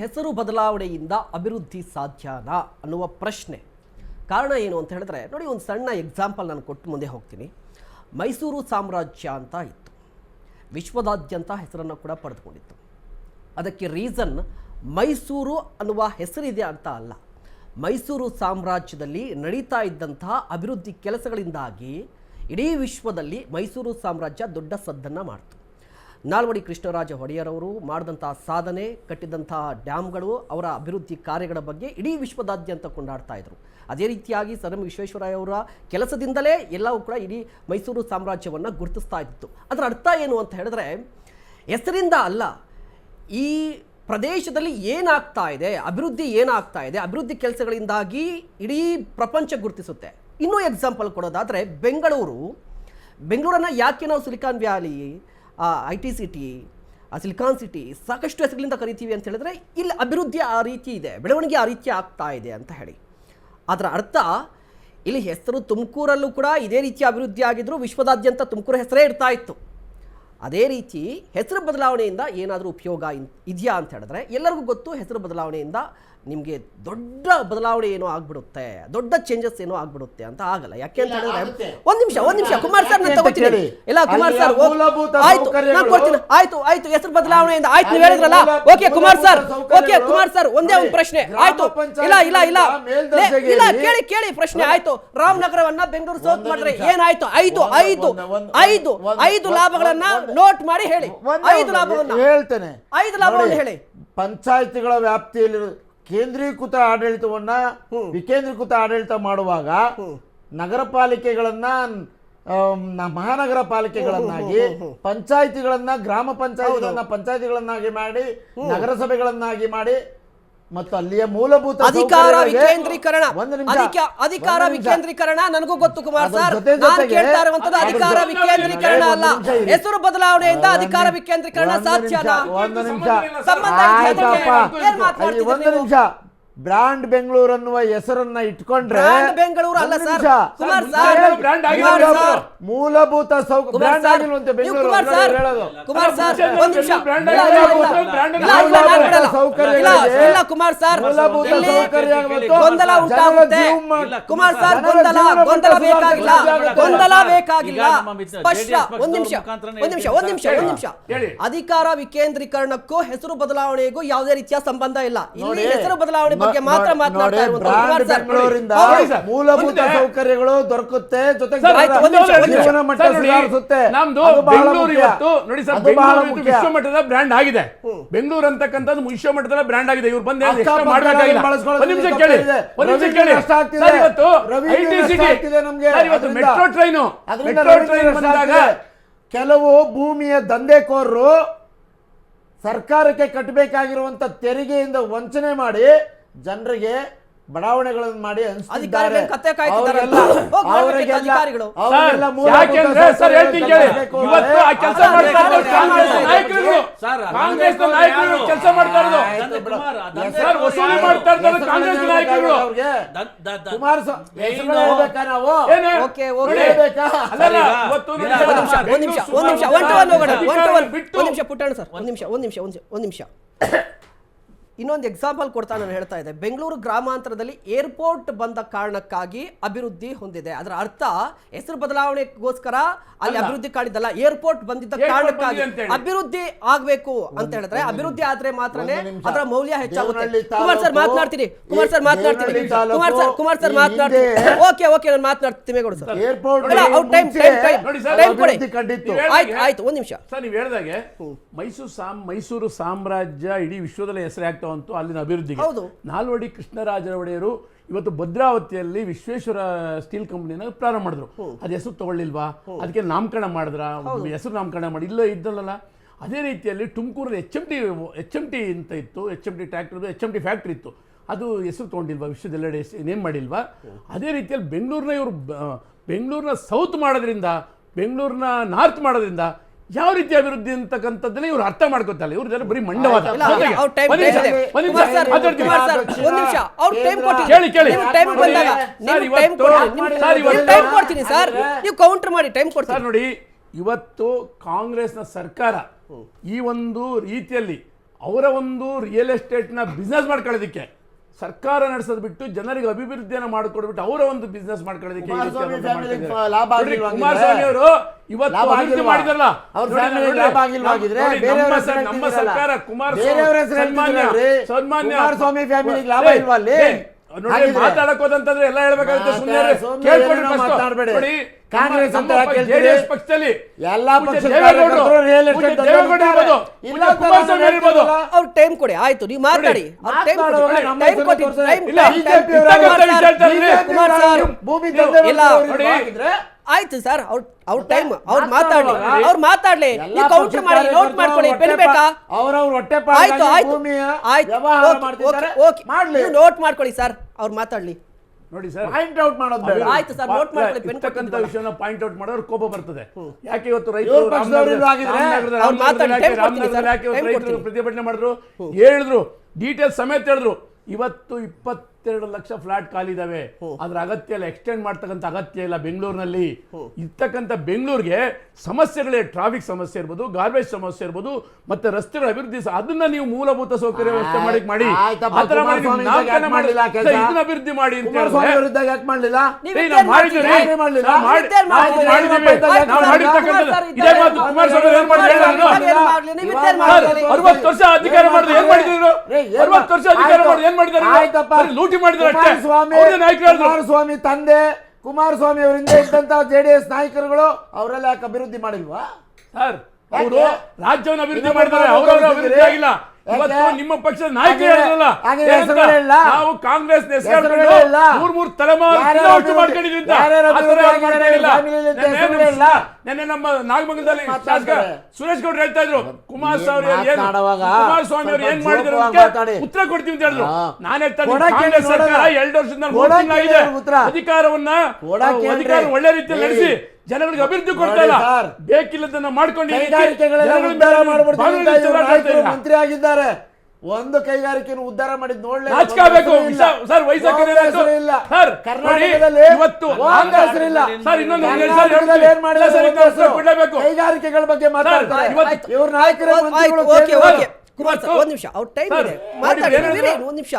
ಹೆಸರು ಬದಲಾವಣೆಯಿಂದ ಅಭಿವೃದ್ಧಿ ಸಾಧ್ಯನಾ ಅನ್ನುವ ಪ್ರಶ್ನೆ. ಕಾರಣ ಏನು ಅಂತ ಹೇಳಿದ್ರೆ ನೋಡಿ, ಒಂದು ಸಣ್ಣ ಎಕ್ಸಾಂಪಲ್ ನಾನು ಕೊಟ್ಟು ಮುಂದೆ ಹೋಗ್ತೀನಿ. ಮೈಸೂರು ಸಾಮ್ರಾಜ್ಯ ಅಂತ ಇತ್ತು, ವಿಶ್ವದಾದ್ಯಂತ ಹೆಸರನ್ನು ಕೂಡ ಪಡೆದುಕೊಂಡಿತ್ತು. ಅದಕ್ಕೆ ರೀಸನ್ ಮೈಸೂರು ಅನ್ನುವ ಹೆಸರಿದೆ ಅಂತ ಅಲ್ಲ, ಮೈಸೂರು ಸಾಮ್ರಾಜ್ಯದಲ್ಲಿ ನಡೀತಾ ಇದ್ದಂತಹ ಅಭಿವೃದ್ಧಿ ಕೆಲಸಗಳಿಂದಾಗಿ ಇಡೀ ವಿಶ್ವದಲ್ಲಿ ಮೈಸೂರು ಸಾಮ್ರಾಜ್ಯ ದೊಡ್ಡ ಸದ್ದನ್ನು ಮಾಡ್ತು. ನಾಲ್ವಡಿ ಕೃಷ್ಣರಾಜ ಒಡೆಯರವರು ಮಾಡಿದಂತಹ ಸಾಧನೆ, ಕಟ್ಟಿದಂತಹ ಡ್ಯಾಮ್ಗಳು, ಅವರ ಅಭಿವೃದ್ಧಿ ಕಾರ್ಯಗಳ ಬಗ್ಗೆ ಇಡೀ ವಿಶ್ವದಾದ್ಯಂತ ಕೊಂಡಾಡ್ತಾ ಇದ್ರು. ಅದೇ ರೀತಿಯಾಗಿ ಸರ್ ಎಂ ವಿಶ್ವೇಶ್ವರಯ್ಯ ಅವರ ಕೆಲಸದಿಂದಲೇ ಎಲ್ಲವೂ ಕೂಡ ಇಡೀ ಮೈಸೂರು ಸಾಮ್ರಾಜ್ಯವನ್ನು ಗುರುತಿಸ್ತಾ ಇತ್ತು. ಅದರ ಅರ್ಥ ಏನು ಅಂತ ಹೇಳಿದ್ರೆ, ಹೆಸರಿಂದ ಅಲ್ಲ, ಈ ಪ್ರದೇಶದಲ್ಲಿ ಏನಾಗ್ತಾ ಇದೆ, ಅಭಿವೃದ್ಧಿ ಏನಾಗ್ತಾ ಇದೆ, ಅಭಿವೃದ್ಧಿ ಕೆಲಸಗಳಿಂದಾಗಿ ಇಡೀ ಪ್ರಪಂಚ ಗುರುತಿಸುತ್ತೆ. ಇನ್ನೂ ಎಕ್ಸಾಂಪಲ್ ಕೊಡೋದಾದರೆ, ಬೆಂಗಳೂರನ್ನು ಯಾಕೆ ನಾವು silicon valley, IT city, silicon city ಸಾಕಷ್ಟು ಹೆಸರುಗಳಿಂದ ಕರಿತೀವಿ ಅಂತ ಹೇಳಿದ್ರೆ, ಇಲ್ಲಿ ಅಭಿವೃದ್ಧಿ ಆ ರೀತಿ ಇದೆ, ಬೆಳವಣಿಗೆ ಆ ರೀತಿ ಆಗ್ತಾ ಇದೆ ಅಂತ ಹೇಳಿ. ಅದರ ಅರ್ಥ ಇಲ್ಲಿ ಹೆಸರು ತುಮಕೂರಲ್ಲೂ ಕೂಡ ಇದೇ ರೀತಿ ಅಭಿವೃದ್ಧಿ ಆಗಿದ್ರು, ವಿಶ್ವದಾದ್ಯಂತ ತುಮಕೂರು ಹೆಸರೇ ಇರ್ತಾ ಇತ್ತು. ಅದೇ ರೀತಿ ಹೆಸರು ಬದಲಾವಣೆಯಿಂದ ಏನಾದರೂ ಉಪಯೋಗ ಇದೆಯಾ ಅಂತ ಹೇಳಿದ್ರೆ, ಎಲ್ಲರಿಗೂ ಗೊತ್ತು ಹೆಸರು ಬದಲಾವಣೆಯಿಂದ ನಿಮಗೆ ದೊಡ್ಡ ಬದಲಾವಣೆ ಏನೋ ಆಗ್ಬಿಡುತ್ತೆ, ದೊಡ್ಡ ಚೇಂಜಸ್ ಏನೋ ಆಗ್ಬಿಡುತ್ತೆ ಅಂತ ಆಗಲ್ಲ. ಯಾಕೆ ಅಂತ ಹೇಳಿದ್ರೆ, ಒಂದ್ ನಿಮಿಷ ಕುಮಾರ್ ಸರ್ ನಾನು ತಗೋತೀನಿ. ಇಲ್ಲ ಕುಮಾರ್ ಸರ್ ಆಯ್ತು, ನಾನು ಕೊಡ್ತೀನಿ. ಆಯ್ತು ಹೆಸರು ಬದಲಾವಣೆಯಿಂದ ಆಯ್ತು ನೀವು ಹೇಳಿದ್ರಲ್ಲ, ಓಕೆ ಕುಮಾರ್ ಸರ್ ಒಂದೇ ಒಂದು ಪ್ರಶ್ನೆ. ಆಯ್ತು, ಇಲ್ಲ ಕೇಳಿ ಪ್ರಶ್ನೆ. ಆಯ್ತು, ರಾಮನಗರವನ್ನ ಬೆಂಗಳೂರು ಸೌತ್ ಮಾಡಿದ್ರೆ ಏನಾಯ್ತು? ಐದು ಲಾಭಗಳನ್ನ ನೋಟ್ ಮಾಡಿ ಹೇಳಿ. 5 ಲಾಭವನ್ನ ಹೇಳ್ತೇನೆ. 5 ಲಾಭವನ್ನು ಹೇಳಿ. ಪಂಚಾಯತಿಗಳ ವ್ಯಾಪ್ತಿಯಲ್ಲಿ ಕೇಂದ್ರೀಕೃತ ಆಡಳಿತವನ್ನ ವಿಕೇಂದ್ರೀಕೃತ ಆಡಳಿತ ಮಾಡುವಾಗ ನಗರ ಪಾಲಿಕೆಗಳನ್ನ ಮಹಾನಗರ ಪಾಲಿಕೆಗಳನ್ನಾಗಿ, ಪಂಚಾಯತಿಗಳನ್ನ ಗ್ರಾಮ ಪಂಚಾಯತಿಗಳನ್ನಾಗಿ ಮಾಡಿ, ನಗರಸಭೆಗಳನ್ನಾಗಿ ಮಾಡಿ, ಮತ್ತು ಅಲ್ಲಿಯ ಮೂಲಭೂತ ಅಧಿಕಾರ ವಿಕೇಂದ್ರೀಕರಣ ನನಗೂ ಗೊತ್ತು ಕುಮಾರ್ ಸರ್. ನಾನು ಕೇಳ್ತಾ ಇರುವಂತದ್ದು ಅಧಿಕಾರ ವಿಕೇಂದ್ರೀಕರಣ ಅಲ್ಲ, ಹೆಸರು ಬದಲಾವಣೆಯಿಂದ ಅಧಿಕಾರ ವಿಕೇಂದ್ರೀಕರಣ ಸಾಧ್ಯನಾ? ಒಂದು ನಿಮಿಷ. ಬ್ರಾಂಡ್ ಬೆಂಗಳೂರು ಅನ್ನುವ ಹೆಸರನ್ನ ಇಟ್ಕೊಂಡ್ರೆ ಬೆಂಗಳೂರು ಅಲ್ಲ ಸರ್, ಮೂಲಭೂತ ಬ್ರಾಂಡ್ ಆಗಿರುವಂತೆ ಬೆಂಗಳೂರು ಕುಮಾರ್ ಸರ್ ಒಂದು ನಿಮಿಷ. ಇಲ್ಲ ಕುಮಾರ್ ಸರ್, ಗೊಂದಲ ಉಂಟಾಗುತ್ತೆ. ಕುಮಾರ್ ಸರ್ ಗೊಂದಲ ಬೇಕಾಗಿಲ್ಲ. ಸ್ಪಷ್ಟ. ಒಂದ್ ನಿಮಿಷ. ಅಧಿಕಾರ ವಿಕೇಂದ್ರೀಕರಣಕ್ಕೂ ಹೆಸರು ಬದಲಾವಣೆಗೂ ಯಾವುದೇ ರೀತಿಯ ಸಂಬಂಧ ಇಲ್ಲ. ಇಲ್ಲಿ ಹೆಸರು ಬದಲಾವಣೆ ಬಗ್ಗೆ ಮಾತ್ರ ಮಾತನಾಡ್ತಾ ಬೆಂಗಳೂರಿಂದ ಮೂಲಭೂತ ಸೌಕರ್ಯಗಳು ದೊರಕುತ್ತೆ, ಜೊತೆಗೆ ಜೀವನ ಮಟ್ಟ ಸುಧಾರಿಸುತ್ತೆ. ವಿಶ್ವ ಮಟ್ಟದ ಬ್ರ್ಯಾಂಡ್ ಆಗಿದೆ ಬೆಂಗಳೂರು ಅಂತಕ್ಕಂಥದ್ದು, ವಿಶ್ವ ಮಟ್ಟದ ಬ್ರ್ಯಾಂಡ್ ಆಗಿದೆ. ಇವ್ರು ಬಂದು ಮೆಟ್ರೋ ಟ್ರೈನ್ ಬಂದಾಗ ಕೆಲವು ಭೂಮಿಯ ದಂಧೆಕೋರರು ಸರ್ಕಾರಕ್ಕೆ ಕಟ್ಟಬೇಕಾಗಿರುವಂತ ತೆರಿಗೆಯಿಂದ ವಂಚನೆ ಮಾಡಿ ಜನರಿಗೆ ಬಡಾವಣೆಗಳನ್ನು ಮಾಡಿ ಅಧಿಕಾರಿಗಳು ಇನ್ನೊಂದು ಎಕ್ಸಾಂಪಲ್ ಕೊಡ್ತಾ ನಾನು ಹೇಳ್ತಾ ಇದ್ದೆ. ಬೆಂಗಳೂರು ಗ್ರಾಮಾಂತರದಲ್ಲಿ ಏರ್ಪೋರ್ಟ್ ಬಂದ ಕಾರಣಕ್ಕಾಗಿ ಅಭಿವೃದ್ಧಿ ಹೊಂದಿದೆ. ಅದರ ಅರ್ಥ ಹೆಸರು ಬದಲಾವಣೆಗೋಸ್ಕರ ಅಲ್ಲಿ ಅಭಿವೃದ್ಧಿ ಕಾಣಿದ್ದಲ್ಲ, ಏರ್ಪೋರ್ಟ್ ಬಂದಿದ್ದ ಕಾರಣಕ್ಕಾಗಿ ಅಭಿವೃದ್ಧಿ ಆಗ್ಬೇಕು ಅಂತ ಹೇಳಿದ್ರೆ, ಅಭಿವೃದ್ಧಿ ಆದ್ರೆ ಮಾತ್ರನೇ ಅದರ ಮೌಲ್ಯ ಹೆಚ್ಚಾಗುತ್ತೆ. ಕುಮಾರ್ ಸರ್ ಮಾತನಾಡ್ತೀನಿ. ಓಕೆ ನಾನು ಮಾತನಾಡ್ತೀನಿ. ಆಯ್ತು ಒಂದ್ ನಿಮಿಷ. ಸರ್ ನೀವು ಹೇಳಿದಾಗೆ ಮೈಸೂರು ಸಾಮ್ರಾಜ್ಯ ಇಡೀ ವಿಶ್ವದಲ್ಲಿ ಹೆಸರೇ ಆಗ್ತಾ ಉಂಟು ಅಲ್ಲಿನ ಅಭಿವೃದ್ಧಿಗೆ. ನಾಲ್ವಡಿ ಕೃಷ್ಣರಾಜ ಒಡೆಯರು ಇವತ್ತು ಭದ್ರಾವತಿಯಲ್ಲಿ ವಿಶ್ವೇಶ್ವರ ಸ್ಟೀಲ್ ಕಂಪನಿನ ಪ್ರಾರಂಭ ಮಾಡಿದ್ರು. ಅದ್ ಹೆಸರು ತಗೊಳ್ಳಿಲ್ವಾ? ಅದಕ್ಕೆ ನಾಮಕರಣ ಮಾಡಿದ್ರ? ಹೆಸರು ನಾಮಕರಣ ಮಾಡಿ ಇದ್ದಲ್ಲ. ಅದೇ ರೀತಿಯಲ್ಲಿ ತುಮಕೂರಲ್ಲಿ HMT ಅಂತ ಇತ್ತು, HMT ಟ್ರ್ಯಾಕ್ಟರ್, HMT ಫ್ಯಾಕ್ಟ್ರಿ ಇತ್ತು. ಅದು ಹೆಸರು ತಗೊಂಡಿಲ್ವಾ? ವಿಶ್ವದೆಲ್ಲೆಡೆ ನೇಮ್ ಮಾಡಿಲ್ವಾ? ಅದೇ ರೀತಿಯಲ್ಲಿ ಬೆಂಗಳೂರಿನ ಸೌತ್ ಮಾಡೋದ್ರಿಂದ, ಬೆಂಗಳೂರಿನ ನಾರ್ತ್ ಮಾಡೋದ್ರಿಂದ ಯಾವ ರೀತಿ ಅಭಿವೃದ್ಧಿ ಅಂತಕ್ಕಂಥದ್ದನ್ನ ಇವ್ರು ಅರ್ಥ ಮಾಡ್ಕೊತಲ್ಲ. ಇವ್ರ ಬರೀ ಮಂಡವಾದ. ನೋಡಿ, ಇವತ್ತು ಕಾಂಗ್ರೆಸ್ನ ಸರ್ಕಾರ ಈ ಒಂದು ರೀತಿಯಲ್ಲಿ ಅವರ ಒಂದು ರಿಯಲ್ ಎಸ್ಟೇಟ್ನ ಬಿಸ್ನೆಸ್ ಮಾಡ್ಕೊಳ್ಳೋದಕ್ಕೆ ಸರ್ಕಾರ ನಡೆಸೋದು ಬಿಟ್ಟು ಜನರಿಗೆ ಅಭಿವೃದ್ಧಿಯನ್ನು ಮಾಡಿಕೊಡ್ಬಿಟ್ಟು ಅವರ ಒಂದು ಬಿಸ್ನೆಸ್ ಮಾಡ್ಕೊಳ್ಳೋದಕ್ಕೆ ಕುಮಾರಸ್ವಾಮಿ ಅವರು ಇವತ್ತು ಅಭಿವೃದ್ಧಿ ಮಾಡಿದಾರಲ್ಲ ನಮ್ಮ ಸರ್ಕಾರ ಕುಮಾರಸ್ವಾಮಿ ಫ್ಯಾಮಿಲಿಗೆ ಲಾಭ ಇಲ್ವಾ ಅಲ್ಲಿ? ನೋಡಿ ಮಾತಾಡಕ್ ಹೋದಂತಂದ್ರೆ ಎಲ್ಲ ಹೇಳ್ಬೇಕಾಗುತ್ತೆ. ಸುಮ್ಮನೆ ಕಾಂಗ್ರೆಸ್ ಅಂತ ಜೆಡಿಎಸ್ ಪಕ್ಷದಲ್ಲಿ ಎಲ್ಲಾ ಅವ್ರ ಟೈಮ್ ಕೊಡಿ, ಆಯ್ತು ನೀವು ಮಾತಾಡಿ. ಆಯ್ತು ಸರ್, ಅವ್ರ ಟೈಮ್ ಅವ್ರು ಮಾತಾಡ್ಲಿ, ನೀವು ಕೌಂಟರ್ ಮಾಡಿ, ನೋಟ್ ಮಾಡ್ಕೊಳ್ಳಿ. ಪೆನ್ ಬೇಕಾ? ಆಯ್ತು ಆಯ್ತು ಆಯ್ತು, ನೋಟ್ ಮಾಡ್ಕೊಳ್ಳಿ ಸರ್, ಅವ್ರು ಮಾತಾಡ್ಲಿ. ನೋಡಿ ಸರ್, ಪಾಯಿಂಟ್ ಔಟ್ ಮಾಡೋದು ಬೇಡ. ಆಯ್ತು ಸರ್, ನೋಟ್ ಮಾಡ್ಕೊಳ್ಳಿ. ಪೆನ್ ಇರ್ತಕ್ಕಂಥ ವಿಷಯನ ಪಾಯಿಂಟ್ ಔಟ್ ಮಾಡೋರು ಕೋಪ ಬರ್ತದೆ. ಯಾಕೆ ಇವತ್ತು ಇವ್ರ ಪಕ್ಷದವ್ರು ಆಗಿದ್ರೆ ರೈತರು ಪ್ರತಿಭಟನೆ ಮಾಡಿದ್ರು, ಹೇಳಿದ್ರು, ಡೀಟೇಲ್ಸ್ ಸಮೇತ ಹೇಳಿದ್ರು. ಇವತ್ತು 22 ಲಕ್ಷ ಫ್ಲಾಟ್ ಖಾಲಿ ಇದಾವೆ. ಅದ್ರ ಅಗತ್ಯ ಇಲ್ಲ, ಎಕ್ಸ್ಟೆಂಡ್ ಮಾಡ್ತಕ್ಕಂಥ ಅಗತ್ಯ ಇಲ್ಲ. ಬೆಂಗಳೂರಿನಲ್ಲಿ ಇರ್ತಕ್ಕಂಥ ಬೆಂಗಳೂರಿಗೆ ಸಮಸ್ಯೆಗಳೇ, ಟ್ರಾಫಿಕ್ ಸಮಸ್ಯೆ ಇರ್ಬೋದು, ಗಾರ್ಬೇಜ್ ಸಮಸ್ಯೆ ಇರ್ಬೋದು, ಮತ್ತೆ ರಸ್ತೆಗಳ ಅಭಿವೃದ್ಧಿ, ಅದನ್ನ ನೀವು ಮೂಲಭೂತ ಸೌಕರ್ಯ ವ್ಯವಸ್ಥೆ ಮಾಡಿ ಇದನ್ನ ಅಭಿವೃದ್ಧಿ ಮಾಡಿ ಅಂತ ಅರವತ್ತು ವರ್ಷ ಅಧಿಕಾರ ಮಾಡಿದ್ರು. ಏನ್ ಮಾಡಿದ್ರು? 60 ವರ್ಷ ಅಧಿಕಾರ ಮಾಡಿದ್ರು ಏನ್ ಮಾಡಿದ್ದಾರೆ? ಲೂಟಿ ಮಾಡಿದ್ದಾರೆ. ಕುಮಾರಸ್ವಾಮಿ ತಂದೆ ಕುಮಾರಸ್ವಾಮಿ ಅವರಿಂದ ಇದ್ದಂತ ಜೆಡಿಎಸ್ ನಾಯಕರುಗಳು ಅವರೆಲ್ಲ ಯಾಕೆ ಅಭಿವೃದ್ಧಿ ಮಾಡಿಲ್ವಾ ಸರ್? ಅವರು ರಾಜ್ಯವನ್ನು ಅಭಿವೃದ್ಧಿ ಮಾಡಿದ್ದಾರೆ, ಅವರವರ ಅಭಿವೃದ್ಧಿ ಆಗಿಲ್ಲ. ಇವತ್ತು ನಿಮ್ಮ ಪಕ್ಷದ ನಾಯಕರು ನಾವು ಕಾಂಗ್ರೆಸ್ ಮೂರ್ ತಲೆಮಾರು ನೆನ್ನೆ ನಮ್ಮ ನಾಗಮಂಗಲದಲ್ಲಿ ಶಾಸಕ ಸುರೇಶ್ ಗೌಡ್ರು ಹೇಳ್ತಾ ಇದ್ರು, ಕುಮಾರಸ್ವಾಮಿ ಅವರು ಏನ್ ಮಾಡಿದ್ರು ಉತ್ತರ ಕೊಡ್ತೀವಿ ಅಂತ ಹೇಳಿದ್ರು. ನಾನೇ ಕಾಂಗ್ರೆಸ್ ಸರ್ಕಾರ 2 ವರ್ಷದಿಂದ ಅಧಿಕಾರವನ್ನ ಒಳ್ಳೆ ರೀತಿಯಲ್ಲಿ ನಡೆಸಿ ಜನಗಳಿಗೆ ಅಭಿವೃದ್ಧಿ ಕೊಡ್ತಾ ಇಲ್ಲ, ಬೇಕಿಲ್ಲದನ್ನ ಮಾಡ್ಕೊಂಡು ಮಂತ್ರಿ ಆಗಿದ್ದಾರೆ. ಒಂದು ಕೈಗಾರಿಕೆಯನ್ನು ಉದ್ಧಾರ ಮಾಡಿದ್ ನೋಡ್ಲಿ ಸರ್. ಕೈಗಾರಿಕೆಗಳ ಬಗ್ಗೆ ಮಾತಾಡ್ತಾರೆ ಇವ್ರ ನಾಯಕರು. ಒಂದ್ ನಿಮಿಷ, ಅವ್ರ ಟೈಮ್ ಇದೆ, ಒಂದ್ ನಿಮಿಷ.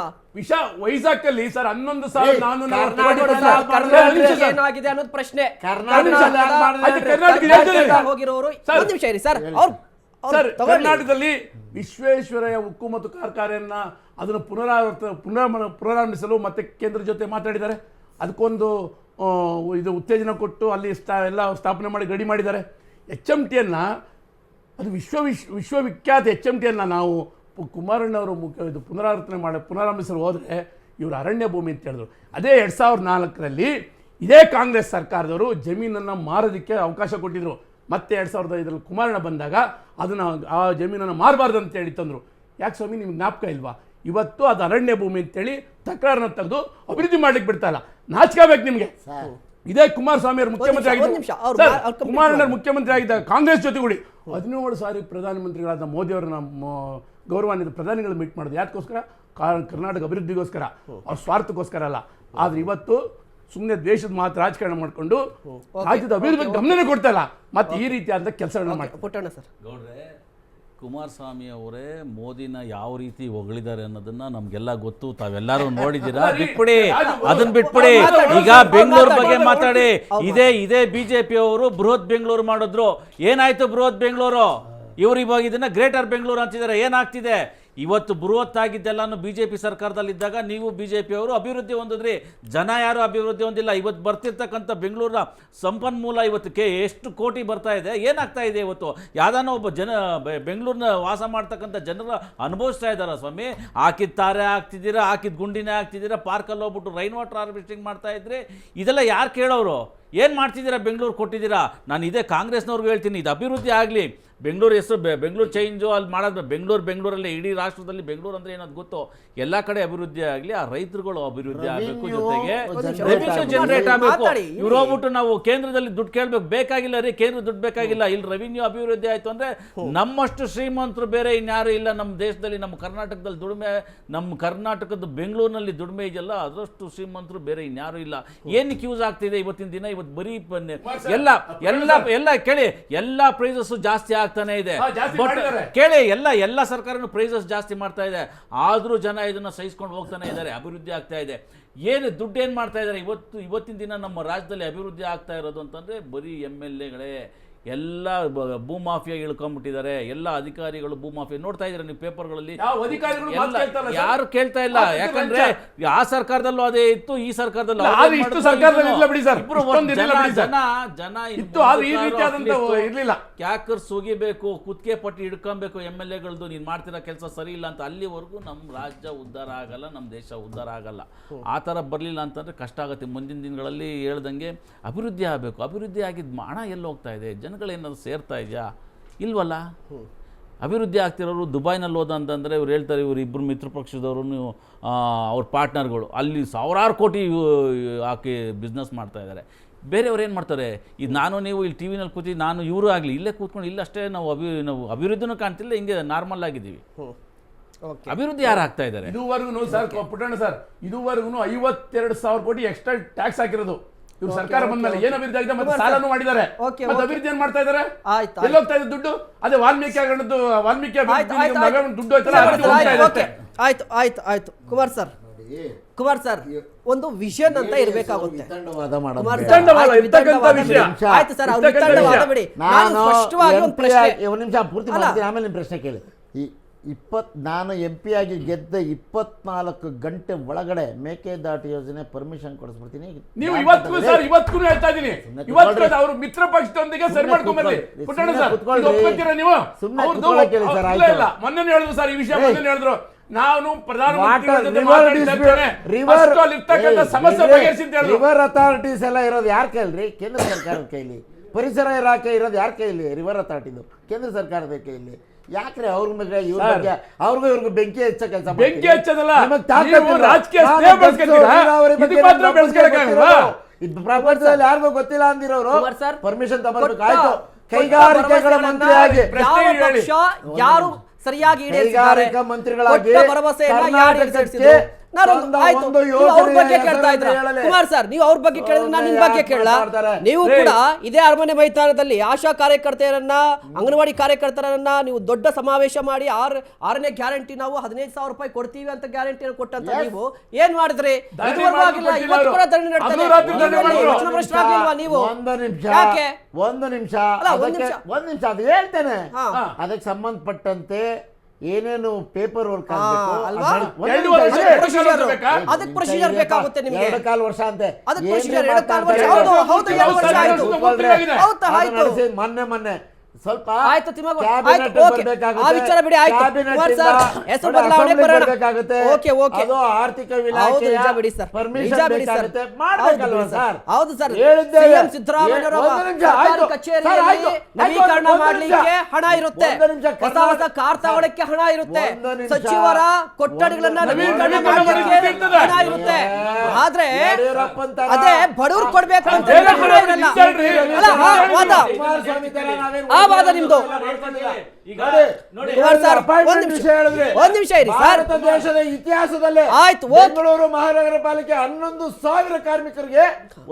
ವೈಜಾಗ್ ಅಲ್ಲಿ ಸರ್ 11,400 ಏನಾಗಿದೆ ಅನ್ನೋದು ಪ್ರಶ್ನೆ. ಹೋಗಿರೋರು ಒಂದ್ ನಿಮಿಷ ಇರಿ ಸರ್. ಕರ್ನಾಟಕದಲ್ಲಿ ವಿಶ್ವೇಶ್ವರಯ್ಯ ಉಕ್ಕು ಮತ್ತು ಕಾರ್ಖಾನೆಯನ್ನ ಅದನ್ನು ಪುನರಾರಂಭಿಸಲು ಮತ್ತೆ ಕೇಂದ್ರ ಜೊತೆ ಮಾತಾಡಿದ್ದಾರೆ. ಅದಕ್ಕೊಂದು ಇದು ಉತ್ತೇಜನ ಕೊಟ್ಟು ಅಲ್ಲಿ ಎಲ್ಲ ಸ್ಥಾಪನೆ ಮಾಡಿ ರೆಡಿ ಮಾಡಿದ್ದಾರೆ. HMTಯನ್ನ ಅದು ವಿಶ್ವವಿಖ್ಯಾತ HMTಯನ್ನ ನಾವು ಕುಮಾರಣ್ಣವರು ಇದು ಪುನರಾರಂಭಿಸಲು ಹೋದರೆ ಇವರು ಅರಣ್ಯ ಭೂಮಿ ಅಂತ ಹೇಳಿದ್ರು. ಅದೇ 2004ರಲ್ಲಿ ಇದೇ ಕಾಂಗ್ರೆಸ್ ಸರ್ಕಾರದವರು ಜಮೀನನ್ನು ಮಾರೋದಕ್ಕೆ ಅವಕಾಶ ಕೊಟ್ಟಿದ್ರು. ಮತ್ತೆ 2005ರಲ್ಲಿ ಕುಮಾರಣ್ಣ ಬಂದಾಗ ಅದನ್ನು ಆ ಜಮೀನನ್ನು ಮಾರಬಾರ್ದು ಅಂತೇಳಿ ತಂದರು. ಯಾಕೆ ಸ್ವಾಮಿ ನಿಮ್ಗೆ ಜ್ಞಾಪಕ ಇಲ್ವಾ? ಇವತ್ತು ಅದು ಅರಣ್ಯ ಭೂಮಿ ಅಂತೇಳಿ ತಕರಾರನ್ನ ತೆಗೆದು ಅಭಿವೃದ್ಧಿ ಮಾಡ್ಲಿಕ್ಕೆ ಬಿಡ್ತಾ ಇಲ್ಲ. ನಾಚಿಕಬೇಕು ನಿಮಗೆ. ಇದೇ ಕುಮಾರಸ್ವಾಮಿ ಅವರು ಮುಖ್ಯಮಂತ್ರಿ ಆಗಿದ್ದರು, ಕುಮಾರಣ್ಣರು ಮುಖ್ಯಮಂತ್ರಿ ಆಗಿದ್ದಾಗ ಕಾಂಗ್ರೆಸ್ ಜೊತೆಗೂಡಿ 17 ಸಾರಿ ಪ್ರಧಾನಮಂತ್ರಿಗಳಾದ ಮೋದಿ ಅವರನ್ನ ಗೌರವಾನ್ವಿತ ಪ್ರಧಾನಿಗಳು ಮೀಟ್ ಮಾಡೋದು ಯಾಕೋಸ್ಕರ? ಕರ್ನಾಟಕ ಅಭಿವೃದ್ಧಿಗೋಸ್ಕರ, ಅವ್ರ ಸ್ವಾರ್ಥಕ್ಕೋಸ್ಕರ ಅಲ್ಲ. ಆದ್ರೆ ಇವತ್ತು ಸುಮ್ಮನೆ ದ್ವೇಷದ ಮಾತು ರಾಜಕಾರಣ ಮಾಡಿಕೊಂಡು ರಾಜ್ಯದ ಅಭಿವೃದ್ಧಿ ಗಮನನೇ ಕೊಡ್ತಾ ಇಲ್ಲ. ಮತ್ತೆ ಈ ರೀತಿಯಾದ ಕೆಲಸಗಳನ್ನ ಮಾಡ್ತಾರೆ. ಗೌಡ್ರೆ, ಕುಮಾರಸ್ವಾಮಿ ಅವರೇ ಮೋದಿನ ಯಾವ ರೀತಿ ಹೊಗಳಿದ್ದಾರೆ ಅನ್ನೋದನ್ನ ನಮ್ಗೆಲ್ಲ ಗೊತ್ತು, ತಾವೆಲ್ಲರೂ ನೋಡಿದ್ದೀರಾ. ಬಿಟ್ಬಿಡಿ, ಅದನ್ನ ಬಿಟ್ಬಿಡಿ. ಈಗ ಬೆಂಗಳೂರು ಬಗ್ಗೆ ಮಾತಾಡಿ. ಇದೇ ಬಿಜೆಪಿ ಅವರು ಬೃಹತ್ ಬೆಂಗಳೂರು ಮಾಡಿದ್ರು. ಏನಾಯ್ತು ಬೃಹತ್ ಬೆಂಗಳೂರು? ಇವರು ಇವಾಗ ಇದನ್ನ ಗ್ರೇಟರ್ ಬೆಂಗಳೂರು ಅಂತಿದ್ದಾರೆ. ಏನಾಗ್ತಿದೆ? ಇವತ್ತು ಬೃಹತ್ ಆಗಿದ್ದೆಲ್ಲಾನು ಬಿಜೆಪಿ ಸರ್ಕಾರದಲ್ಲಿದ್ದಾಗ ನೀವು ಬಿಜೆಪಿ ಅವರು ಅಭಿವೃದ್ಧಿ ಹೊಂದಿದ್ರಿ, ಜನ ಯಾರು ಅಭಿವೃದ್ಧಿ ಹೊಂದಿಲ್ಲ. ಇವತ್ತು ಬರ್ತಿರ್ತಕ್ಕಂಥ ಬೆಂಗಳೂರಿನ ಸಂಪನ್ಮೂಲ ಇವತ್ತು ಎಷ್ಟು ಕೋಟಿ ಬರ್ತಾ ಇದೆ, ಏನಾಗ್ತಾ ಇದೆ? ಇವತ್ತು ಯಾವ್ದಾನ ಒಬ್ಬ ಬೆಂಗಳೂರಿನ ವಾಸ ಮಾಡ್ತಕ್ಕಂಥ ಜನರು ಅನುಭವಿಸ್ತಾ ಇದ್ದಾರ ಸ್ವಾಮಿ? ಹಾಕಿದ ತಾರೆ ಹಾಕ್ತಿದ್ದೀರಾ, ಹಾಕಿದ ಗುಂಡಿನೇ ಹಾಕ್ತಿದ್ದೀರಾ, ಪಾರ್ಕಲ್ಲಿ ಹೋಗ್ಬಿಟ್ಟು ರೈನ್ ವಾಟರ್ ಹಾರ್ವೆಸ್ಟಿಂಗ್ ಮಾಡ್ತಾ ಇದ್ರಿ. ಇದೆಲ್ಲ ಯಾರು ಕೇಳೋರು? ಏನು ಮಾಡ್ತಿದ್ದೀರಾ? ಬೆಂಗಳೂರು ಕೊಟ್ಟಿದ್ದೀರಾ. ನಾನು ಇದೇ ಕಾಂಗ್ರೆಸ್ನವ್ರಿಗೂ ಹೇಳ್ತೀನಿ, ಇದು ಅಭಿವೃದ್ಧಿ ಆಗಲಿ. ಬೆಂಗಳೂರು ಹೆಸರು ಬೆಂಗಳೂರು ಚೇಂಜು ಅಲ್ಲಿ ಮಾಡೋದು ಬೆಂಗಳೂರಲ್ಲಿ ಇಡೀ ರಾಷ್ಟ್ರದಲ್ಲಿ ಬೆಂಗಳೂರು ಅಂದರೆ ಏನದು ಗೊತ್ತು. ಎಲ್ಲ ಕಡೆ ಅಭಿವೃದ್ಧಿ ಆಗಲಿ, ಆ ರೈತರುಗಳು ಅಭಿವೃದ್ಧಿ ಆಗಬೇಕು, ಜೊತೆಗೆ ರೆವಿನ್ಯೂ ಜನರೇಟ್ ಆಗಬೇಕು. ಇವ್ರು ಹೋಗ್ಬಿಟ್ಟು ನಾವು ಕೇಂದ್ರದಲ್ಲಿ ದುಡ್ಡು ಕೇಳಬೇಕು, ಬೇಕಾಗಿಲ್ಲ ರೀ, ಕೇಂದ್ರ ದುಡ್ಡು ಬೇಕಾಗಿಲ್ಲ. ಇಲ್ಲಿ ರೆವಿನ್ಯೂ ಅಭಿವೃದ್ಧಿ ಆಯಿತು ಅಂದರೆ ನಮ್ಮಷ್ಟು ಶ್ರೀಮಂತರು ಬೇರೆ ಇನ್ಯಾರು ಇಲ್ಲ ನಮ್ಮ ದೇಶದಲ್ಲಿ. ನಮ್ಮ ಕರ್ನಾಟಕದಲ್ಲಿ ದುಡಿಮೆ, ನಮ್ಮ ಕರ್ನಾಟಕದ ಬೆಂಗಳೂರಿನಲ್ಲಿ ದುಡಿಮೆ ಇದೆಯಲ್ಲ, ಅದರಷ್ಟು ಶ್ರೀಮಂತರು ಬೇರೆ ಇನ್ಯಾರು ಇಲ್ಲ. ಏನಕ್ಕೆ ಯೂಸ್ ಆಗ್ತಿದೆ ಇವತ್ತಿನ ದಿನ? ಇವತ್ತು ಬರೀ ಎಲ್ಲ ಎಲ್ಲ ಎಲ್ಲ ಕೇಳಿ ಎಲ್ಲ ಪ್ರೈಸಸ್ ಜಾಸ್ತಿ ಆಗ್ತಾನೆ ಇದೆ. ಬಟ್ ಕೇಳಿ ಎಲ್ಲ ಸರ್ಕಾರನು ಪ್ರೈಸಸ್ ಜಾಸ್ತಿ ಮಾಡ್ತಾ ಇದೆ, ಆದ್ರೂ ಜನ ಇದನ್ನ ಸಹಿಸ್ಕೊಂಡು ಹೋಗ್ತಾನೆ ಇದ್ದಾರೆ, ಅಭಿವೃದ್ಧಿ ಆಗ್ತಾ ಇದೆ. ಏನು ದುಡ್ಡು ಏನು ಮಾಡ್ತಾ ಇದ್ದಾರೆ ಇವತ್ತಿನ ದಿನ ನಮ್ಮ ರಾಜ್ಯದಲ್ಲಿ ಅಭಿವೃದ್ಧಿ ಆಗ್ತಾ ಇರೋದು ಅಂತಂದ್ರೆ ಬರೀ MLAಗಳೇ ಎಲ್ಲ ಭೂಮಾಫಿಯಾ ಇಳ್ಕೊಂಡ್ಬಿಟ್ಟಿದ್ದಾರೆ. ಎಲ್ಲ ಅಧಿಕಾರಿಗಳು ಭೂಮಾಫಿಯಾ ನೋಡ್ತಾ ಇದ್ರೆ ನೀವು ಪೇಪರ್ಗಳಲ್ಲಿ, ಯಾರು ಕೇಳ್ತಾ ಇಲ್ಲ. ಯಾಕಂದ್ರೆ ಆ ಸರ್ಕಾರದಲ್ಲೂ ಅದೇ ಇತ್ತು, ಈ ಸರ್ಕಾರದಲ್ಲೂ ಕ್ಯಾಕರ್ ಸುಗಿಬೇಕು, ಕುತ್ತಿಗೆ ಪಟ್ಟಿ ಹಿಡ್ಕೊಬೇಕು MLAಗಳದ್ದು, ನೀನ್ ಮಾಡ್ತಿರೋ ಕೆಲಸ ಸರಿ ಇಲ್ಲ ಅಂತ. ಅಲ್ಲಿವರೆಗೂ ನಮ್ಮ ರಾಜ್ಯ ಉದ್ಧಾರ ಆಗಲ್ಲ, ನಮ್ಮ ದೇಶ ಉದ್ಧಾರ ಆಗಲ್ಲ. ಆ ಥರ ಬರಲಿಲ್ಲ ಅಂತಂದ್ರೆ ಕಷ್ಟ ಆಗುತ್ತೆ. ಮುಂದಿನ ದಿನಗಳಲ್ಲಿ ಹೇಳ್ದಂಗೆ ಅಭಿವೃದ್ಧಿ ಆಗಬೇಕು. ಅಭಿವೃದ್ಧಿ ಆಗಿದ್ದು ಹಣ ಎಲ್ಲಿ ಹೋಗ್ತಾ ಇದೆ, ಜನಗಳೇನಾದ್ರು ಸೇರ್ತಾ ಇದೆಯಾ? ಇಲ್ವಲ್ಲ. ಅಭಿವೃದ್ಧಿ ಆಗ್ತಿರೋರು ದುಬೈನಲ್ಲಿ ಹೋದ ಅಂತಂದರೆ ಇವ್ರು ಹೇಳ್ತಾರೆ, ಇವರು ಇಬ್ಬರು ಮಿತ್ರ ಪಕ್ಷದವರು ಅವ್ರ ಪಾರ್ಟ್ನರ್ಗಳು ಅಲ್ಲಿ ಸಾವಿರಾರು ಕೋಟಿ ಹಾಕಿ ಬಿಸ್ನೆಸ್ ಮಾಡ್ತಾ ಇದ್ದಾರೆ. ಬೇರೆಯವ್ರು ಏನು ಮಾಡ್ತಾರೆ, ಇದು ನಾನು ನೀವು ಇಲ್ಲಿ TV ನಲ್ಲಿ ಕೂತಿ ನಾನು ಇವರು ಆಗಲಿ ಇಲ್ಲೇ ಕೂತ್ಕೊಂಡು ಇಲ್ಲಷ್ಟೇ ನಾವು ಅಭಿವೃದ್ಧಿನೂ ಕಾಣ್ತಿಲ್ಲ, ಹಿಂಗೆ ನಾರ್ಮಲ್ ಆಗಿದ್ದೀವಿ. ಅಭಿವೃದ್ಧಿ ಯಾರು ಆಗ್ತಾ ಇದ್ದಾರೆ? ಇದುವರೆಗೂ ಸರ್ ಪುಟ್ಟಣ್ಣ ಸರ್, ಇದುವರೆಗೂ 52,000 ಕೋಟಿ ಎಕ್ಸ್ಟ್ರಾ ಟ್ಯಾಕ್ಸ್ ಹಾಕಿರೋದು ಇವ್ರು ಸರ್ಕಾರ ಬಂದ್ಮೇಲೆ. ಏನು ಅಭಿವೃದ್ಧಿ ಆಗಿದೆ, ಮತ್ತೆ ಸಾಲನೂ ಮಾಡಿದ್ದಾರೆ, ಮತ್ತೆ ಅಭಿವೃದ್ಧಿ ಏನ್ ಮಾಡ್ತಾ ಇದ್ದಾರೆ? ಎಲ್ಲಿ ಹೋಗ್ತಾ ಇದೆ ದುಡ್ಡು? ಅದೇ ವಾಲ್ಮೀಕಿ ದುಡ್ಡು ಆಯ್ತು. ಕುಮಾರ್ ಸರ್ ಒಂದು ವಿಷನ್ ಅಂತ ಇರಬೇಕಾಗುತ್ತೆ. ಆಯ್ತು ಸರ್, ಅವ್ರು ವಿತಂಡವಾದ ಬಿಡಿ. ನಾನು ಸ್ಪಷ್ಟವಾಗಿ ಒಂದು ನಿಮಿಷ ಪೂರ್ತಿ ಮಾಡ್ತೀನಿ, ಆಮೇಲೆ ನಿಮ್ಮ ಪ್ರಶ್ನೆ ಕೇಳಿ. ನಾನು MP ಆಗಿ ಗೆದ್ದ 24 ಗಂಟೆ ಒಳಗಡೆ ಮೇಕೆದಾಟು ಯೋಜನೆ ಪರ್ಮಿಷನ್ ಕೊಡಿಸ್ಬಿಡ್ತೀನಿ. ನೀವು ಇವತ್ತು ಹೇಳ್ತಾ ಇದೀನಿ, ಅವರು ಮಿತ್ರ ಪಕ್ಷದೊಂದಿಗೆ ಸರಿ ಮಾಡ್ಕೊಂಡ್ಬರ್ಲಿ. ಪುಟ್ಟಣ್ಣ ಸರ್ ಒಪ್ಕೊತೀರಾ ನೀವು? ಮೊನ್ನೆ ಹೇಳಿದ್ರು ಸರ್ ಈ ವಿಷಯ, ಮೊನ್ನೆ ಹೇಳಿದ್ರು ನಾನು ರಿವರ್ ಅಥಾರಿಟೀಸ್ ಎಲ್ಲ ಇರೋದು ಯಾರ ಕೈಲಿ? ಕೇಂದ್ರ ಸರ್ಕಾರದ ಕೈಲಿ. ಪರಿಸರ ಇಲಾಖೆ ಇರೋದು ಯಾರ ಕೈಲಿ? ರಿವರ್ ಅಥಾರಿಟಿದು ಕೇಂದ್ರ ಸರ್ಕಾರದ ಕೈಲಿ. ಯಾಕ್ರೆ ಅವ್ರ ಮೇಲೆ ಇವ್ರ ಬಗ್ಗೆ ಅವ್ರಿಗೂ ಇವ್ರಿಗೂ ಬೆಂಕಿ ಹಚ್ಚ ಕೆಲಸ? ಬೆಂಕಿ ಹಚ್ಚದಲ್ಲ, ಪ್ರಪಂಚದಲ್ಲಿ ಯಾರಿಗೂ ಗೊತ್ತಿಲ್ಲ ಅಂದಿರೋರು ಪರ್ಮಿಷನ್ ತಗೊಳ್ಬೇಕು. ಆಯ್ತು, ಕೈಗಾರಿಕೆಗಳ ಮಂತ್ರಿಯಾಗಿ ಯಾರು ಸರಿಯಾಗಿ ಕೈಗಾರಿಕಾ ಮಂತ್ರಿಗಳಾಗಿ ಕರ್ನಾಟಕಕ್ಕೆ ಕುಮಾರ್ ಸರ್, ನೀವು ಅವ್ರ ಬಗ್ಗೆ ಕೇಳಿದ್ರೆ ನಾನು ನಿಮ್ ಬಗ್ಗೆ ಕೇಳಲ್ಲ. ನೀವು ಕೂಡ ಇದೇ ಅರಮನೆ ಮೈದಾನದಲ್ಲಿ ಆಶಾ ಕಾರ್ಯಕರ್ತೆಯರನ್ನ, ಅಂಗನವಾಡಿ ಕಾರ್ಯಕರ್ತರನ್ನ ನೀವು ದೊಡ್ಡ ಸಮಾವೇಶ ಮಾಡಿ 6ನೇ ಗ್ಯಾರಂಟಿ ನಾವು 15,000 ರೂಪಾಯಿ ಕೊಡ್ತೀವಿ ಅಂತ ಗ್ಯಾರಂಟಿಯನ್ನು ಕೊಟ್ಟಂತ ನೀವು ಏನ್ ಮಾಡಿದ್ರಿ? ಒಂದು ನಿಮಿಷ ಅದು ಹೇಳ್ತೇನೆ. ಅದಕ್ಕೆ ಸಂಬಂಧಪಟ್ಟಂತೆ ಏನೇನು ಪೇಪರ್ ವರ್ಕ್ ಅದಕ್ಕೆ ಪ್ರೊಸೀಜರ್ ಬೇಕಾಗುತ್ತೆ ನಿಮಗೆ. 2.5 ವರ್ಷ ಅಂತೆ. ಅದಕ್ಕೆ ಪ್ರೊಸೀಜರ್ 2.5 ವರ್ಷ. ಹೌದು 2 ವರ್ಷ ಆಯ್ತು. ಮೊನ್ನೆ ಸ್ವಲ್ಪ ಆಯ್ತು ಆ ವಿಚಾರ ಬಿಡಿ. ಆಯ್ತು ಹೆಸರು ಬದಲಾವಣೆ ಬರಬೇಕಾಗುತ್ತೆ. ಅದು ಆರ್ಥಿಕ ಇಲಾಖೆ ಬಿಡಿ ಸರ್, ಪರ್ಮಿಷನ್ ಬೇಕಾಗುತ್ತೆ, ಮಾಡಬೇಕಲ್ವಾ ಸರ್? ಹೌದು ಸರ್, ಹೇಳಿದ್ದೇವೆ. ಸಿಎಂ ಸಿದ್ದರಾಮಯ್ಯ ಕಚೇರಿಯಲ್ಲಿ ನವೀಕರಣ ಮಾಡಲಿಕ್ಕೆ ಹಣ ಇರುತ್ತೆ, ಹೊಸ ಹೊಸ ಕಾರ್ ತಗೊಳ್ಳಕ್ಕೆ ಹಣ ಇರುತ್ತೆ, ಸಚಿವರ ಕೊಠಡಿಗಳನ್ನ ನವೀಕರಣ ಮಾಡಲಿಕ್ಕೆ ಹಣ ಇರುತ್ತೆ. ಆದ್ರೆ ಅದೇ ಬಡವರು ಕೊಡ್ಬೇಕು ಅಂತ ಹಣ ಇರಲ್ಲ. ವಾದ ನಿಮ್ದು. ಒಂದ್ ನಿಮಿಷ ಇರಿ ಸರ್. ಭಾರತ ದೇಶದ ಇತಿಹಾಸದಲ್ಲೇ ಆಯ್ತು, ಬೆಂಗಳೂರು ಮಹಾನಗರ ಪಾಲಿಕೆ 11,000 ಕಾರ್ಮಿಕರಿಗೆ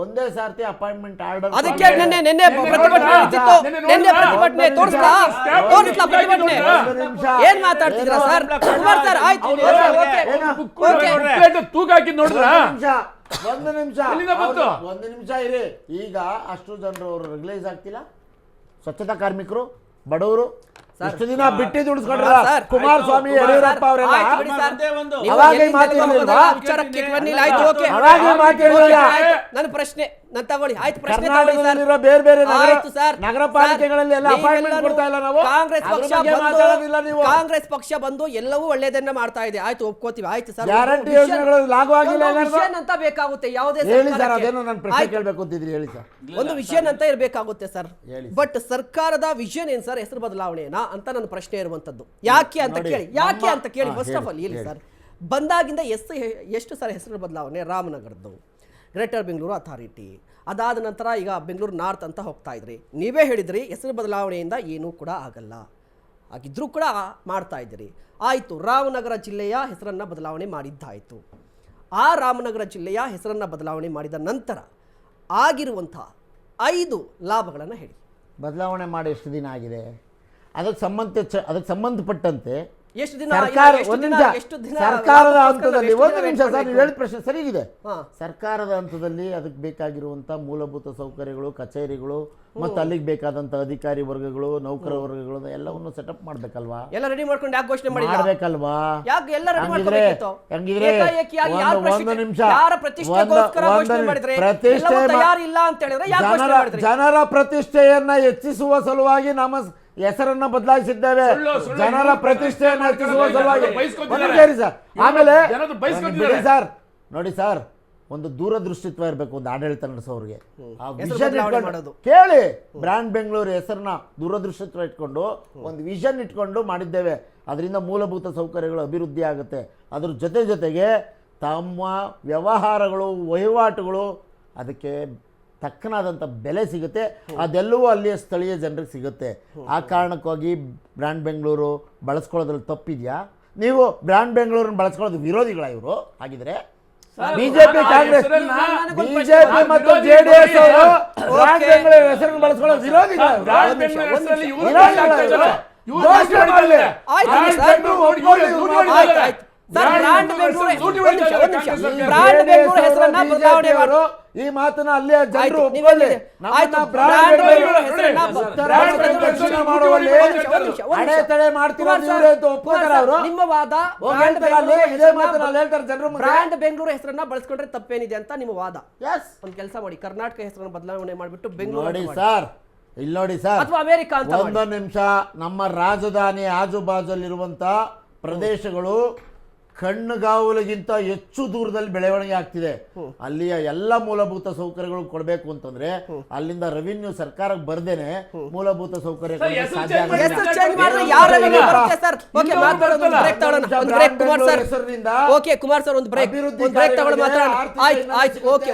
ಒಂದೇ ಸಾರ್ತಿ ಅಪಾಯಿಂಟ್ಮೆಂಟ್ ಆರ್ಡರ್. ಅದಕ್ಕೆ ನಿನ್ನೆ ಪ್ರತಿಭಟನೆ ಇತ್ತು. ನಿನ್ನೆ ಪ್ರತಿಭಟನೆ ತೋರಿಸ್ಲಾ ಪ್ರತಿಭಟನೆ? ಏನ್ ಮಾತಾಡ್ತಿದ್ರ ಸರ್? ಕುಮಾರ್ ಸರ್ ಆಯ್ತು, ತೂಕ ಹಾಕಿ ನೋಡಿದ್ರ ಒಂದು ನಿಮಿಷ ಇರಿ. ಈಗ ಅಷ್ಟು ಜನರು ಅವರು ರೆಗ್ಯುಲೈಸ್ ಆಗ್ತಿಲ್ಲ. ಸ್ವಚ್ಛತಾ ಕಾರ್ಮಿಕರು, ಬಡವರು ಇಷ್ಟು ದಿನ ಬಿಟ್ಟು ದುಡಿಸ್ಕೊಂಡ್ರ ಕುಮಾರಸ್ವಾಮಿ, ಯಡಿಯೂರಪ್ಪ ಅವರೆಲ್ಲ ನನ್ನ ಪ್ರಶ್ನೆ ನಾನು ತಗೊಳ್ಳಿ. ಆಯ್ತು, ಪ್ರಶ್ನೆ ಬೇರೆ ಬೇರೆ ನಗರ ಪಾಲಿಕೆಗಳಲ್ಲಿ ಎಲ್ಲ ಅಪಾಯಿಂಟ್ಮೆಂಟ್ ಕೊಡ್ತಾ ಇಲ್ಲ ನಾವು. ಕಾಂಗ್ರೆಸ್ ಪಕ್ಷ ಬಂದು ಎಲ್ಲವೂ ಒಳ್ಳೇದನ್ನ ಮಾಡ್ತಾ ಇದೆ. ಆಯ್ತು, ಒಪ್ಕೋತೀವಿ. ಆಯ್ತು ಸರ್, ಗ್ಯಾರಂಟಿ ಯೋಜನೆಗಳು ಲಾಗು ಆಗಿಲ್ಲ ಅಂತ ಬೇಕಾಗುತ್ತೆ ಯಾವುದೇ ಕೇಳಬೇಕು ಅಂತಿದ್ರಿ, ಹೇಳಿ ಸರ್. ಒಂದು ವಿಷನ್ ಅಂತ ಇರಬೇಕಾಗುತ್ತೆ ಸರ್. ಬಟ್ ಸರ್ಕಾರದ ವಿಷನ್ ಏನ್ ಸರ್? ಹೆಸರು ಬದಲಾವಣೆನಾ ಅಂತ ನನ್ನ ಪ್ರಶ್ನೆ ಇರುವಂತದ್ದು. ಯಾಕೆ ಅಂತ ಕೇಳಿ ಫಸ್ಟ್ ಆಫ್ ಆಲ್ ಹೇಳಿ ಸರ್. ಬಂದಾಗಿಂದ ಎಷ್ಟು ಸರ್ ಹೆಸರು ಬದಲಾವಣೆ? ರಾಮನಗರದ್ದು, ಗ್ರೇಟರ್ ಬೆಂಗಳೂರು ಅಥಾರಿಟಿ, ಅದಾದ ನಂತರ ಈಗ ಬೆಂಗಳೂರು ನಾರ್ತ್ ಅಂತ ಹೋಗ್ತಾ ಇದ್ರಿ. ನೀವೇ ಹೇಳಿದ್ರಿ ಹೆಸರು ಬದಲಾವಣೆಯಿಂದ ಏನೂ ಕೂಡ ಆಗಲ್ಲ, ಹಾಗಿದ್ರೂ ಕೂಡ ಮಾಡ್ತಾ ಇದ್ದೀರಿ. ಆಯಿತು, ರಾಮನಗರ ಜಿಲ್ಲೆಯ ಹೆಸರನ್ನು ಬದಲಾವಣೆ ಮಾಡಿದ್ದಾಯಿತು. ಆ ರಾಮನಗರ ಜಿಲ್ಲೆಯ ಹೆಸರನ್ನು ಬದಲಾವಣೆ ಮಾಡಿದ ನಂತರ ಆಗಿರುವಂಥ 5 ಲಾಭಗಳನ್ನು ಹೇಳಿ. ಬದಲಾವಣೆ ಮಾಡಿ ಎಷ್ಟು ದಿನ ಆಗಿದೆ? ಅದಕ್ಕೆ ಸಂಬಂಧಪಟ್ಟಂತೆ ಎಷ್ಟು ದಿನ ಸರ್ಕಾರ ಎಷ್ಟು ಒಂದು ದಿನ ನಿಮಿಷ ಎಷ್ಟು ದಿನ ಸರ್ಕಾರದ ಲಾಭಕ್ಕೋಸ್ಕರ ಹಂತದಲ್ಲಿ ಎಷ್ಟು ಒಂದು ದಿನ ನಿಮಿಷ ವೇಟ್ ಸರ್, ನೀವು ಮಾಡಬೇಕು? ಹೇಳಿದ ಪ್ರಶ್ನೆ ಸರಿಗಿದೆ. ಹಾ. ಸರ್ಕಾರದ ಹಂತದಲ್ಲಿ ಅದಕ್ಕೆ ಬೇಕಾಗಿರುವಂತ ಮೂಲಭೂತ ಸೌಕರ್ಯಗಳು, ಕಚೇರಿಗಳು ಮತ್ತು ಅಲ್ಲಿಗೆ ಬೇಕಾದಂತ ಅಧಿಕಾರಿ ವರ್ಗಗಳು, ನೌಕರ ವರ್ಗಗಳು ಎಲ್ಲವನ್ನು ಸೆಟಪ್ ಮಾಡ್ಬೇಕಲ್ವಾ? ಎಲ್ಲ ರೆಡಿ ಮಾಡ್ಕೊಂಡು ಯಾಕೆ ಘೋಷಣೆ ಮಾಡಿಲ್ಲ? ಮಾಡ್ಬೇಕಲ್ವಾ? ಯಾಕೆ ಎಲ್ಲ ರೆಡಿ ಹಂಗಿದ್ರೆ ಮಾಡ್ಕೋಬೇಕಿತ್ತು? ಹಂಗಿದ್ರೆ ಏಕಾಏಕಿಯಾಗಿ ಯಾರ ಒಂದು ನಿಮಿಷ ಯಾರ ಪ್ರತಿಷ್ಠೆಗೋಸ್ಕರ ಘೋಷಣೆ ಮಾಡಿದ್ರೆ ಎಲ್ಲವೂ ತಯಾರಿಲ್ಲ ಅಂತ ಹೇಳಿದ್ರೆ ಯಾಕೆ ಘೋಷಣೆ ಮಾಡಿದ್ರಿ? ಜನರ ಪ್ರತಿಷ್ಠೆಯನ್ನ ಹೆಚ್ಚಿಸುವ ಸಲುವಾಗಿ ನಮ್ಮ ಹೆಸರನ್ನ ಬದಲಾಯಿಸಿದ್ದೇವೆ. ಜನರ ಪ್ರತಿಷ್ಠೆಯನ್ನ ಹೆಚ್ಚಿಸುವ ಸಲುವಾಗಿ. ಆಮೇಲೆ ಬಿಡಿ ಸರ್, ನೋಡಿ ಸರ್, ಒಂದು ದೂರದೃಷ್ಟಿತ್ವ ಇರಬೇಕು ಒಂದು ಆಡಳಿತ ನಡೆಸೋರಿಗೆ. ಆ ವಿಷನ್ ಇಟ್ಕೊಂಡು ಕೇಳಿ, ಬ್ರ್ಯಾಂಡ್ ಬೆಂಗಳೂರು ಹೆಸರನ್ನ ದೂರದೃಷ್ಟಿತ್ವ ಇಟ್ಕೊಂಡು ಒಂದು ವಿಷನ್ ಇಟ್ಕೊಂಡು ಮಾಡಿದ್ದೇವೆ. ಅದರಿಂದ ಮೂಲಭೂತ ಸೌಕರ್ಯಗಳು ಅಭಿವೃದ್ಧಿ ಆಗುತ್ತೆ. ಅದ್ರ ಜೊತೆಗೆ ತಮ್ಮ ವ್ಯವಹಾರಗಳು, ವಹಿವಾಟುಗಳು ಅದಕ್ಕೆ ತಕ್ಕನಾದಂಥ ಬೆಲೆ ಸಿಗುತ್ತೆ. ಅದೆಲ್ಲವೂ ಅಲ್ಲಿಯ ಸ್ಥಳೀಯ ಜನರಿಗೆ ಸಿಗುತ್ತೆ. ಆ ಕಾರಣಕ್ಕಾಗಿ ಬ್ರ್ಯಾಂಡ್ ಬೆಂಗಳೂರು ಬಳಸ್ಕೊಳ್ಳೋದ್ರಲ್ಲಿ ತಪ್ಪಿದೆಯಾ? ನೀವು ಬ್ರ್ಯಾಂಡ್ ಬೆಂಗಳೂರನ್ನ ಬಳಸ್ಕೊಳ್ಳೋದು ವಿರೋಧಿಗಳ ಇವರು ಆಗಿದ್ರೆ? ಬಿಜೆಪಿ, ಕಾಂಗ್ರೆಸ್, ಬಿಜೆಪಿ ಮತ್ತು ಜೆಡಿಎಸ್ ಅವರು ಬ್ರ್ಯಾಂಡ್ ಬೆಂಗಳೂರು ಹೆಸರನ್ನು ಬಳಸ್ಕೊಳ್ಳೋ ವಿರೋಧಿಗಳು. ಈ ಮಾತನ್ನ ಅಲ್ಲಿಯ ಜನರು ನಿಮ್ಮ ವಾದ ಬ್ರ್ಯಾಂಡ್ ಬೆಂಗಳೂರು ಹೆಸರನ್ನ ಬಳಸ್ಕೊಂಡ್ರೆ ತಪ್ಪೇನಿದೆ ಅಂತ ನಿಮ್ಮ ವಾದ. ಒಂದ್ ಕೆಲಸ ಮಾಡಿ, ಕರ್ನಾಟಕ ಹೆಸರನ್ನ ಬದಲಾವಣೆ ಮಾಡಿಬಿಟ್ಟು ಬೆಂಗಳೂರು ನೋಡಿ ಸರ್, ಇಲ್ಲಿ ನೋಡಿ ಸರ್, ಅಥವಾ ಅಮೆರಿಕ ಅಂತ ಒಂದೊಂದು ನಿಮಿಷ. ನಮ್ಮ ರಾಜಧಾನಿ ಆಜುಬಾಜಲ್ಲಿರುವಂತ ಪ್ರದೇಶಗಳು ಕಣ್ಣುಗಾವಲಿಗಿಂತ ಹೆಚ್ಚು ದೂರದಲ್ಲಿ ಬೆಳವಣಿಗೆ ಆಗ್ತಿದೆ. ಅಲ್ಲಿಯ ಎಲ್ಲ ಮೂಲಭೂತ ಸೌಕರ್ಯಗಳು ಕೊಡಬೇಕು ಅಂತಂದ್ರೆ ಅಲ್ಲಿಂದ ರೆವಿನ್ಯೂ ಸರ್ಕಾರಕ್ಕೆ ಬರ್ದೇನೆ ಮೂಲಭೂತ ಸೌಕರ್ಯಗಳು ಕುಮಾರ್ ಸರ್ ಒಂದು ಬ್ರೇಕ್ ತಗೊಳ್ಳೋಣ. ಆಯ್ತು, ಓಕೆ.